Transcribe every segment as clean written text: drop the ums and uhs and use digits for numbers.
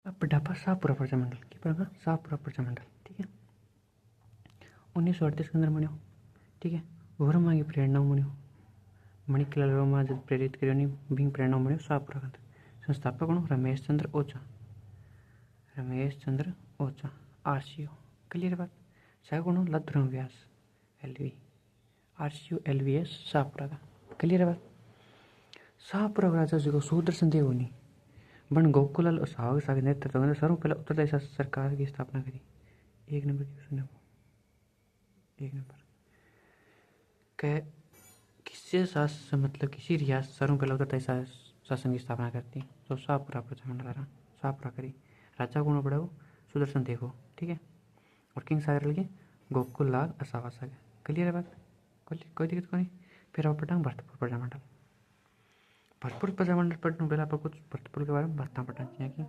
अब बुढ़ापा शाहपुरा प्रजामंडल की पड़ेगा शाहपुरा प्रजामंडल। ठीक है, 1938 के अंदर बन्यो। ठीक है, वर्मा की प्रेरणा बन्यो, मणिकलाल वर्मा जब प्रेरित करियो नहीं बिंग प्रेरणा बन्यो शाहपुरा के अंदर। संस्थापक कौन? रमेश चंद्र ओझा, रमेश चंद्र ओझा RCO। क्लियर बात। सह कौन? लध्रुव व्यास LV RCO LVS शाहपुरा का। क्लियर बात। शाहपुरा का राजा जो सुदर्शन देव नहीं बन गोकुलाल और साहू के नेतृत्व में सर्व पहले उत्तरदायी सरकार की स्थापना करी। एक नंबर की क्वेश्चन है, एक नंबर के किससे शासन मतलब किसी रियासत सर्व पहले उत्तरदायी शासन की स्थापना करती तो शाहपुरा प्रजामंडल शाहपुरा करी। राजा कौन पड़ा वो? सुदर्शन देव हो। ठीक है, और किंग सागर लगे गोकुल लाल असावासा के। क्लियर है बात, कोई दिक्कत को नहीं। फिर आप पढ़ा भरतपुर प्रजामंडल। भरतपुर प्रजामंडल पढ़ने पहले आपको कुछ भरतपुर के बारे में बताना पड़ना चाहिए कि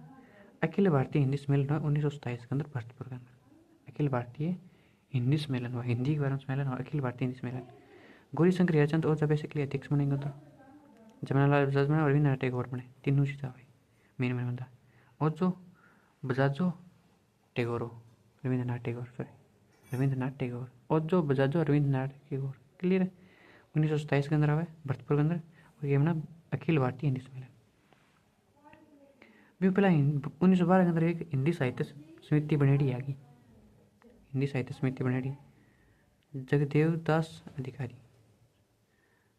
अखिल भारतीय हिंदी सम्मेलन हुआ 1927 के अंदर भरतपुर के अंदर। अखिल भारतीय हिंदी सम्मेलन हुआ, हिंदी के बारे में सम्मेलन हुआ अखिल भारतीय हिंदी सम्मेलन। गौरी शंकर हरिचंद ओझा बेसिकली अध्यक्ष बनेंगे उधर। जमनालाल बजाज बने और रविंद्रनाथ टैगोर बने, तीनों सीधा भाई मेन बंदा। और जो बजाजो टैगोर हो, रविंद्रनाथ टैगोर और जो बजाजो रविंद्रनाथ टैगोर। क्लियर है। 1927 के अंदर आवे भरतपुर के अंदर और ये ना अखिल भारतीय हिंदी सम्मेलन। भी पहला 1912 के अंदर एक हिंदी साहित्य समिति बनेड़ी आगी, हिंदी साहित्य समिति बनेड़ी।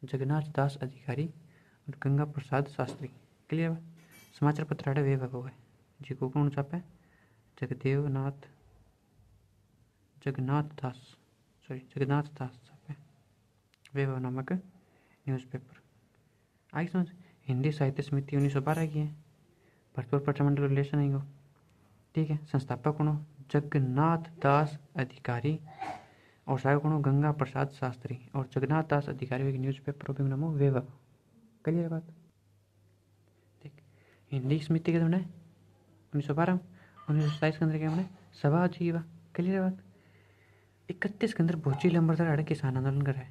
जगन्नाथ दास अधिकारी और गंगा प्रसाद शास्त्री। क्लियर। समाचार पत्र आड़े वे भगो है जी को कौन छापे? जगन्नाथ दास छापे वैभव नामक न्यूज़पेपर। आई समझ। हिंदी साहित्य समिति 1912 की है। भरतपुर प्रजामंडल रिलेशन आएंगे। ठीक है, संस्थापक कौन? जगन्नाथ दास अधिकारी और सहायक कौन? गंगा प्रसाद शास्त्री। और जगन्नाथ दास अधिकारी की न्यूज़पेपर भी नाम वैभव। क्लियर बात। ठीक, हिंदी समिति के बने 1912। 1927 के अंदर क्या बने? सभा जीवा। क्लियर बात। 31 के अंदर भोची लंबरदार आड़े किसान आंदोलन करे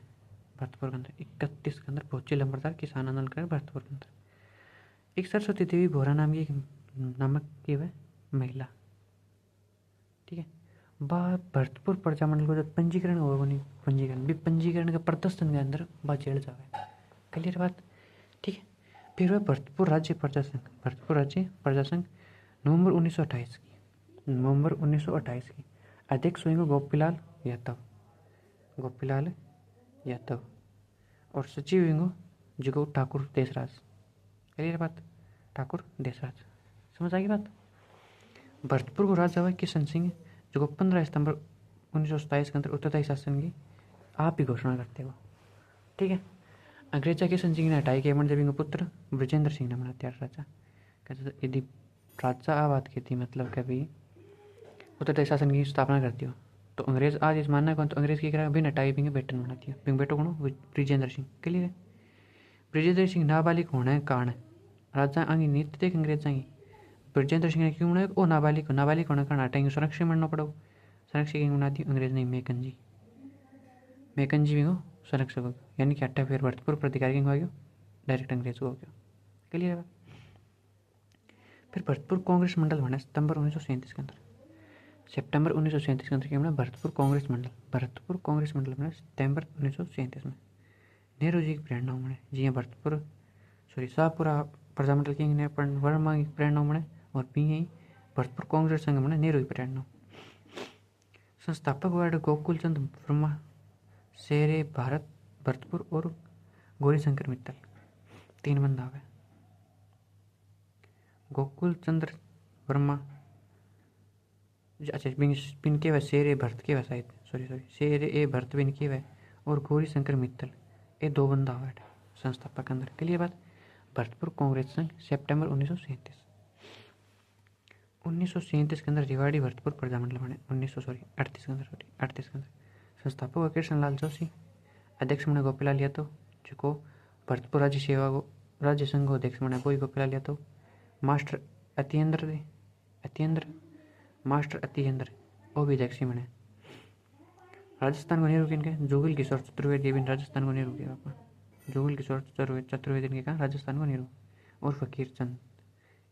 भरतपुर के अंदर। 31 के अंदर भोची लंबरदार किसान आंदोलन करे भरतपुर के अंदर। एक सरस्वती देवी बोरा नामक की वह महिला। ठीक है, भरतपुर प्रजामंडल को जब पंजीकरण होगा पंजीकरण के प्रदर्शन के अंदर बात जेल जावे। क्लियर बात। ठीक है, फिर वह भरतपुर राज्य प्रजा संघ नवंबर 1928 की अध्यक्ष हुए गोपीलाल यादव और सचिव हुए जो ठाकुर देशराज। क्लियर बात, ठाकुर देशराज। समझ आ गई बात। भरतपुर को राजा हुआ किशन सिंह जो 15 सितंबर 1927 के अंदर उत्तरदायी शासन की आप ही घोषणा करते हो। ठीक है, अंग्रेजा किशन सिंह ने हटाई के जब इनका पुत्र ब्रजेंद्र सिंह ने बना त्यार राजा। कहते यदि राजा आ बात कहती मतलब कभी उत्तरदायी शासन की स्थापना करती हो तो अंग्रेज आज इस मानना कौन? तो अंग्रेज की करा बिन हटाई बिंग बेटन बनाती है। बिंग बेटो कौन? ब्रजेंद्र सिंह। क्लियर है। ब्रजेंद्र सिंह नाबालिग होने के कारण राजा आगे नीति देख अंग्रेजा की ब्रजेंद्र सिंह ने क्यों बनाया? ओ नाबालिग होने के कारण हटाएंगे संरक्षण बनना पड़ो। संरक्षक की बना दी अंग्रेज ने मैकन जी भी हो संरक्षक हो, यानी कि अट्ठा फिर भरतपुर पर अधिकारी किंग हो गया डायरेक्ट अंग्रेज को हो गया। क्लियर है। फिर भरतपुर कांग्रेस मंडल बना सितंबर 1937 के अंदर। सितंबर 1937 के अंदर क्या बना? भरतपुर कांग्रेस मंडल बना सितंबर 1937 में। नेहरू जी की प्रेरणा बने जी हाँ शाहपुरा प्रजामंडल किंग ने वर्मा की प्रेरणा बने और पी भरतपुर कांग्रेस संघ बने नेहरू की प्रेरणा। संस्थापक वार्ड गोकुल चंद वर्मा, शेरे भारत भरतपुर और गौरी शंकर मित्तल। तीन बंदा है। गोकुल चंद्र वर्मा अच्छा बिन के वह शेरे भरत के वह शायद शेरे ए भरत बिन के वह और गौरी शंकर मित्तल ये दो बंदा हुआ संस्थापक के अंदर। क्लियर बात। भरतपुर कांग्रेस संघ सितंबर 1937 के अंदर रिवाड़ी भरतपुर प्रजामंडल बने 38 के अंदर। संस्थापक कृष्णलाल जोशी, अध्यक्ष बने गोपीलाल यादव जो भरतपुर राज्य संघ अध्यक्ष बने कोई गोपीलाल यादव। मास्टर अतियंद्र वो भी अध्यक्ष बने। राजस्थान को नेहरू किनके? जुगल किशोर चतुर्वेदी बिन राजस्थान को नेहरू किया। जुगल किशोर चतुर्वेदी ने कहा राजस्थान को नेहरू और फकीर चंद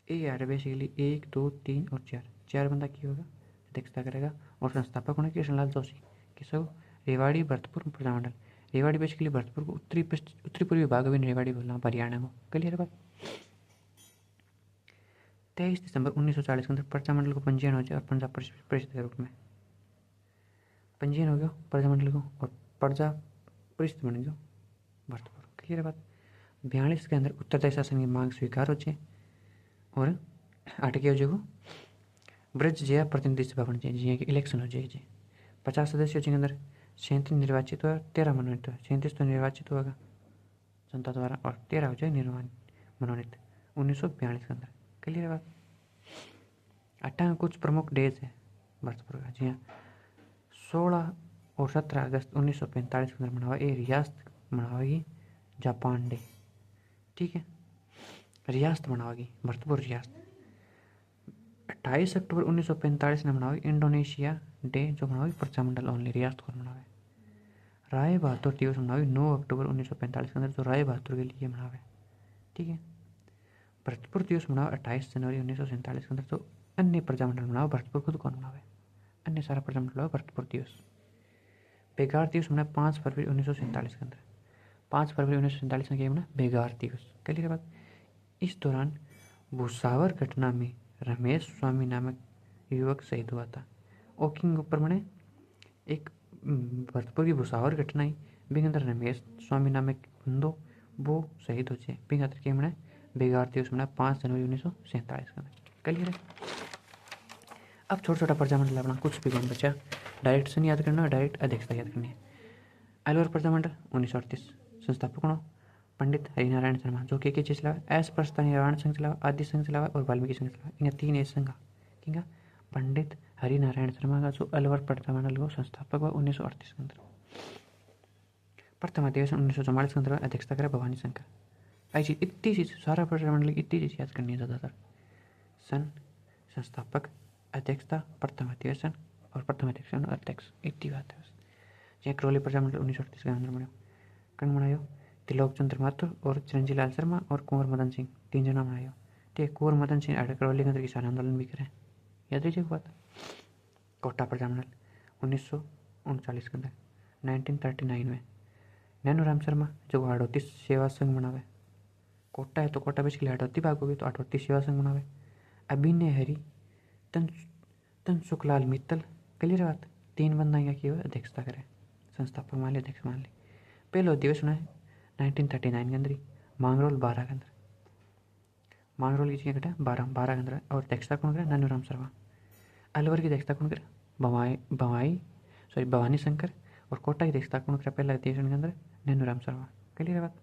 ए यार बेसिकली 1 2 3 और 4 बंदा की होगा अध्यक्षता करेगा और संस्थापक होने कृष्णलाल जोशी किसको रेवाड़ी भरतपुर प्रजामंडल। रेवाड़ी बेसिकली भरतपुर को उत्तरी पूर्वी भाग में रेवाड़ी बोलना हरियाणा को। क्लियर बात। 23 दिसंबर 1940 के अंदर प्रजामंडल को पंजीयन हो जाए और पंजाब परिषद के रूप में पंजीयन हो गया प्रजामंडल को और प्रजा परिषद बन गया भरतपुर। क्लियर बात। 42 के अंदर उत्तरदायी शासन की मांग स्वीकार हो जाए और अटके हो जाए ब्रज जया प्रतिनिधि सभा बन जाए जी की इलेक्शन हो जाए। 50 सदस्यों के अंदर 37 निर्वाचित हुआ 13 मनोनीत हुआ। 37 तो निर्वाचित होगा जनता द्वारा और 13 हो जाए मनोनीत 1942 के अंदर। क्लियर बात। 58 कुछ प्रमुख डेज है भरतपुर का जी हाँ। 16 और 17 अगस्त 1945 के अंदर मनावा ये रियासत मनावागी जापान डे। ठीक है रियासत मनावागी भरतपुर रियासत। 28 अक्टूबर 1945 में मनावागी इंडोनेशिया डे जो मनावागी प्रजामंडल ओनली रियासत को मनावे। राय बहादुर दिवस मनावागी 9 अक्टूबर 1945 के अंदर जो राय बहादुर के लिए मनावे। ठीक है भरतपुर दिवस मनाओ 28 जनवरी 1947 के अंदर तो अन्य प्रजामंडल मनाओ भरतपुर खुद कौन मनावे अन्य सारा प्रजामंडल हो भरतपुर दिवस। बेगार दिवस मना 5 फरवरी 1947 के अंदर। 5 फरवरी 1947 में क्या मना बेगार दिवस। क्लियर बात। इस दौरान भूसावर घटना में रमेश स्वामी नामक युवक शहीद हुआ था। ओकिंग ऊपर मने एक भरतपुर की भूसावर घटना ही बिंग अंदर रमेश स्वामी नामक बंदो वो शहीद हो जाए बिंग अंदर क्या मना बेगार दिवस मना 5 जनवरी 1947 का। क्लियर है। अब छोटा छोटा प्रजामंडल अपना कुछ भी कौन बचा डायरेक्ट याद करना डायरेक्ट अध्यक्षता याद करनी है। अलवर प्रजामंडल 1938 संस्थापक कौन पंडित हरिनारायण शर्मा जो के चीज चलावा एस प्रस्ताव निर्माण संघ चलावा आदि संघ चलावा और वाल्मीकि संघ चलावा इनका 3 एस संघ किंगा पंडित हरिनारायण शर्मा का जो अलवर प्रजामंडल को संस्थापक हुआ 1938 के अंदर। प्रथम अधिवेशन 1944 के अंदर अध्यक्षता करा भवानी शंकर। ऐसी इतनी चीज सारा प्रजामंडल की इतनी चीज याद करनी है ज़्यादातर सन संस्थापक अध्यक्षता प्रथम अधिवेशन और प्रथम अध्यक्ष अध्यक्ष इतनी बात है। जहाँ करौली प्रजामंडल 1938 के अंदर बनाया कौन बनायो त्रिलोक चंद्र माथुर और चिरंजी लाल शर्मा और कुंवर मदन सिंह 3 जना बनायो। ठीक है कुंवर मदन सिंह अड़ करौली के अंदर किसान आंदोलन भी करें याद रखिए बात। कोटा प्रजामंडल 1939 के अंदर 1939 में नैनूराम शर्मा जो हाड़ौती सेवा संघ बनावे। कोटा है तो कोटा बेसिकली हाड़ौती भाग होगी तो हाड़ौती सेवा संघ बनावे। अभिनय हरि तनसुखलाल मित्तल। क्लियर बात। 3 बंदा की अध्यक्षता करे संस्थापक मान ली अध्यक्ष मान ली। पहला दिवस होना है 1939 के अंदर ही मांगरोल 12 के अंदर मांगरोल की जगह घटा 12 के अंदर और अध्यक्षता कौन करे नैनूराम शर्मा। अलवर की अध्यक्षता कौन करे भवानी शंकर और कोटा की अध्यक्षता कौन करे पहला अधिवेशन के अंदर नैनूराम शर्मा। क्लियर बात।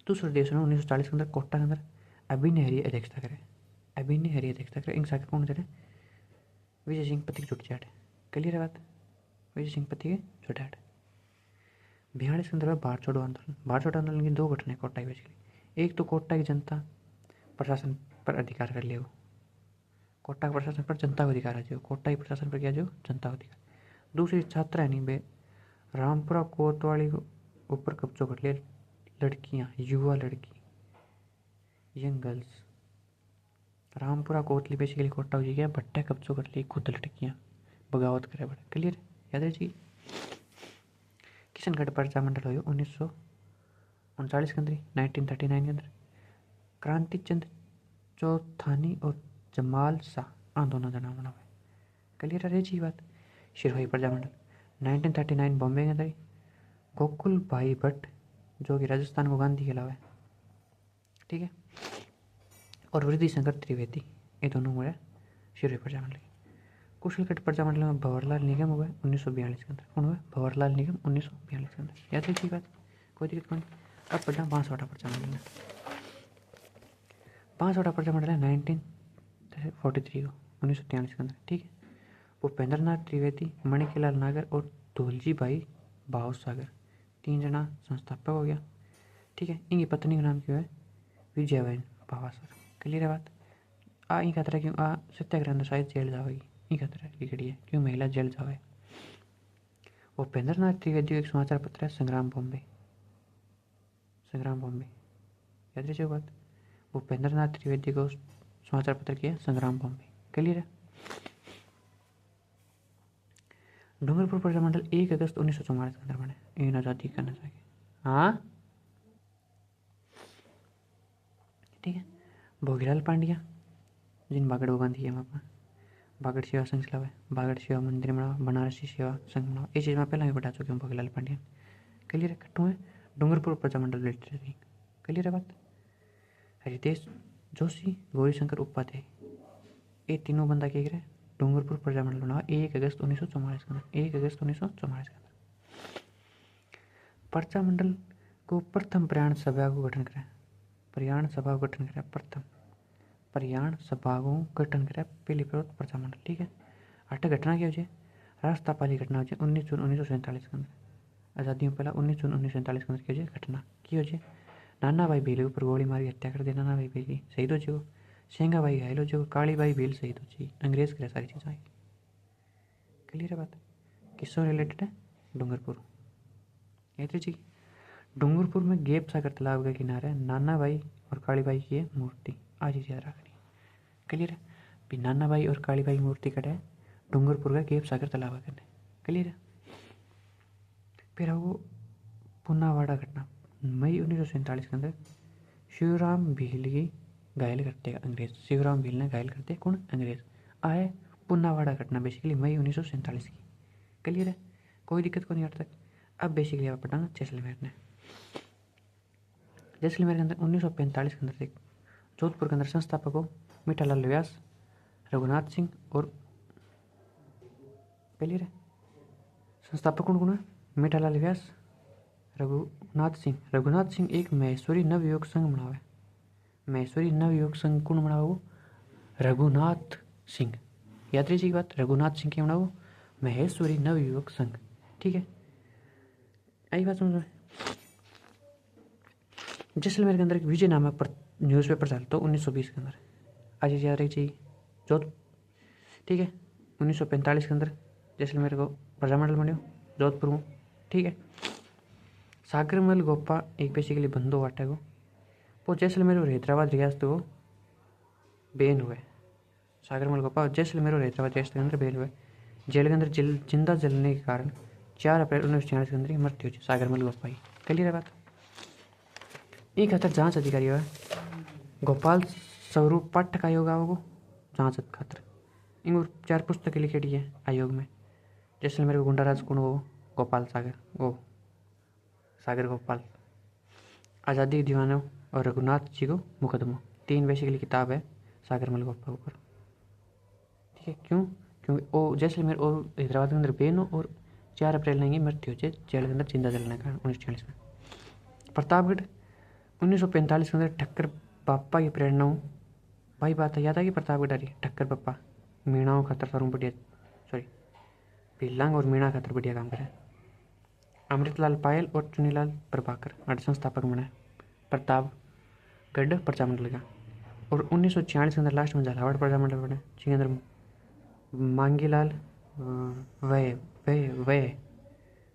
दूसरा अधिवेशन 1940 के अंदर कोटा के अंदर अभिनय हरि अध्यक्षता करे इन साके कौन करे विजय सिंह पति के छुट्टी आटे। क्लियर बात। विजय सिंह पति के छुट्टी आटे। 42 के अंदर भारत छोड़ो आंदोलन की 2 घटनाएं कोटा की बेसिकली। एक तो कोटा की जनता प्रशासन पर अधिकार कर लिया कोटा के प्रशासन पर जनता को अधिकार आ जाए कोटा की प्रशासन पर क्या जो जनता को अधिकार। दूसरी छात्रा है नहीं बे रामपुरा कोतवाली को ऊपर कब्जों कर लिया लड़कियां युवा लड़की young girls. Rampura Kotli basically Kota हो गया भट्टा कब्जों कर ली खुद लड़कियां बगावत करे बड़े। क्लियर याद है जी। किशनगढ़ प्रजामंडल हो 1939 के अंदर 1939 के अंदर क्रांति चंद चौथानी और जमाल शाह दोनों जना बना हुआ। क्लियर है जी बात। शिरोही प्रजामंडल 1939 बॉम्बे के अंदर गोकुल भाई भट्ट जो कि राजस्थान को गांधी खिलावा है। ठीक है और वृद्धि शंकर त्रिवेदी ये दोनों हुए शिरोही प्रजामंडल। कुशलगढ़ प्रजामंडल में भंवरलाल निगम हुआ 1942 के अंदर कौन हुआ भंवरलाल निगम 1942 के अंदर। याद रखिए बात कोई दिक्कत नहीं। अब पढ़ना बांसवाड़ा प्रजामंडल है। बांसवाड़ा प्रजामंडल है 1943 को 1943 के अंदर। ठीक है भूपेंद्र नाथ त्रिवेदी मणिकलाल नागर और धौलजी भाई भाव सागर 3 जना संस्थापक हो गया। ठीक है इनकी पत्नी का नाम क्यों है विजयाबेन भावासर। क्लियर है बात। ई खतरा क्यों सत्याग्रह अंदर शायद जेल जाएगी ई खतरा की घड़ी है क्यों महिला जेल जावे। भूपेंद्र नाथ त्रिवेदी एक समाचार पत्र है संग्राम बॉम्बे याद रखिए बात। उपेंद्र नाथ त्रिवेदी को समाचार पत्र किया संग्राम बॉम्बे। क्लियर है। डूंगरपुर प्रजामंडल 1 अगस्त 1944 के अंदर बने। इन आज़ादी करना चाहिए। हाँ ठीक है। भोगीलाल पांड्या जिन बागड़ वो बांधी है वहाँ पर बागड़ सेवा संघ चलावा है, बागड़ सेवा मंदिर बनावा, बनारसी सेवा संघ बनावा। ये चीज़ मैं पहले भी बता चुकी हूँ भोगीलाल पांड्या। क्लियर है। कट्टू है डूंगरपुर प्रजामंडल लिटरेरी। क्लियर है बात। हरितेश जोशी गौरीशंकर उपाध्याय ये तीनों बंदा क्या करे डूंगरपुर प्रजामंडल बनावा 1 अगस्त 1944 के अंदर। 1 अगस्त 1944 के अंदर प्रजामंडल को प्रथम प्रयाण सभा को गठन करें। प्रयाण सभा को गठन करें प्रथम प्रयाण सभा को गठन करें पहली प्रवृत्त प्रजामंडल। ठीक है। आठ घटना क्या हो रास्तापाली घटना हो 19 जून 1947 के अंदर। आज़ादी में पहला 19 जून 1947 के अंदर क्या हो घटना की हो नाना भाई भील ऊपर गोली मारी हत्या कर दे। नाना भाई भील शहीद हो जाओ, सेंगा भाई घायल हो जाओ, काली भाई भील शहीद हो जाए। अंग्रेज के सारी चीज़ें आई। क्लियर है बात। किससे रिलेटेड है डूंगरपुर। ये जी डूंगरपुर में गेप सागर तालाब के किनारे नाना भाई और काली भाई की मूर्ति आज ही याद रखनी। क्लियर है। भी नाना भाई और काली भाई मूर्ति कटे डूंगरपुर का गेप सागर तालाब करने। क्लियर है। फिर वो पुनावाड़ा घटना मई 1947 के अंदर शिवराम भील की घायल करते अंग्रेज। शिवराम भील ने घायल करते कौन अंग्रेज आए। पुनावाड़ा घटना बेसिकली मई 1947 की। क्लियर है। कोई दिक्कत को नहीं आता तक। अब बेसिकली आप पढ़ाना जैसलमेर ने। जैसलमेर के अंदर 1945 के अंदर जोधपुर के अंदर संस्थापक हो मीठालाल व्यास, रघुनाथ सिंह और क्लियर है। संस्थापक कौन कौन है मीठालाल व्यास, रघुनाथ सिंह। रघुनाथ सिंह एक महेश्वरी नवयुवक संघ बनावे। महेश्वरी नवयुवक संघ कौन बनावा वो रघुनाथ सिंह। याद रही बात रघुनाथ सिंह के बनाओ महेश्वरी नवयुवक संघ। ठीक है। आई बात समझ में। जैसलमेर के अंदर एक विजय नामक न्यूज़पेपर चलता तो 1920 के अंदर आज याद रही चाहिए जोध। ठीक है। 1945 के अंदर जैसलमेर को प्रजामंडल बनो जोधपुर में। ठीक है। सागरमल गोपा एक बेसिकली बंदो वाटे को वो जैसलमेर और हैदराबाद रियासत को बेन हुए। सागरमल गोपा और जैसलमेर और हैदराबाद रियासत के अंदर बेन हुए। जेल के अंदर जिंदा जलने के कारण 4 अप्रैल 1946 के अंदर मृत्यु हुई सागरमल गोपा की। क्लियर है बात। एक खातर जांच अधिकारी हुआ गोपाल स्वरूप पाठक आयोग आओ जांच खातर इन 4 पुस्तकें लिखेड़ी है आयोग में। जैसलमेर को गुंडाराज कौन हो गोपाल सागर गोपाल, आज़ादी के दीवानों और रघुनाथ जी को मुकदमा। 3 बेसिकली किताब है सागरमल गोपा ऊपर। ठीक है। क्यों क्योंकि वो जैसलमेर और हैदराबाद के अंदर बेन हो और 4 अप्रैल नहीं मृत्यु हो जेल के अंदर जिंदा जलने का 1946 में। प्रतापगढ़ 1945 के अंदर ठक्कर बापा की प्रेरणा हो भाई बात याद आई प्रतापगढ़ आ रही ठक्कर बापा मीणाओं खातर सारू बढ़िया भिल्लांग और मीणा खातर बढ़िया काम करे। अमृतलाल पायल और चुनीलाल प्रभाकर आठ संस्थापक बने प्रतापगढ़ प्रजामंडल का। और 1946 के अंदर लास्ट में झालावाड़ प्रजामंडल बने जिसके अंदर मांगीलाल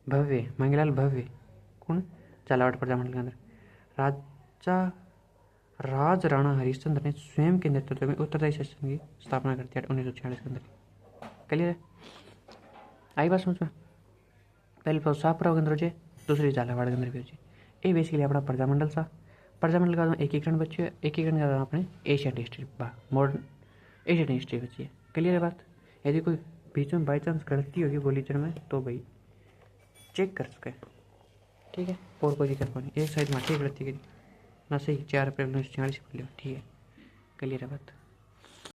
भव्य मांगीलाल भव्य कौन झालावाड़ प्रजामंडल के अंदर राज राणा हरिश्चंद्र ने स्वयं के नेतृत्व में उत्तरदायी शासन की स्थापना करती है 1946 के अंदर। क्लियर है। आई बात समझ में। पहले तो शाहपुरा के अंदर हो दूसरी झालावाड़ के अंदर भी हो ये बेसिकली अपना प्रजामंडल का एकीकरण बच्चे एकीकरण का अपने Asian history modern Asian history बची है। क्लियर है बात। यदि कोई बीच में बाई चांस गलती होगी बोलीचर में तो भाई चेक कर सके। ठीक है। और कोई दिक्कत नहीं एक साइड में ठीक गलती करी ना सही 4 अप्रैल 1946 ठीक है। क्लियर है बात।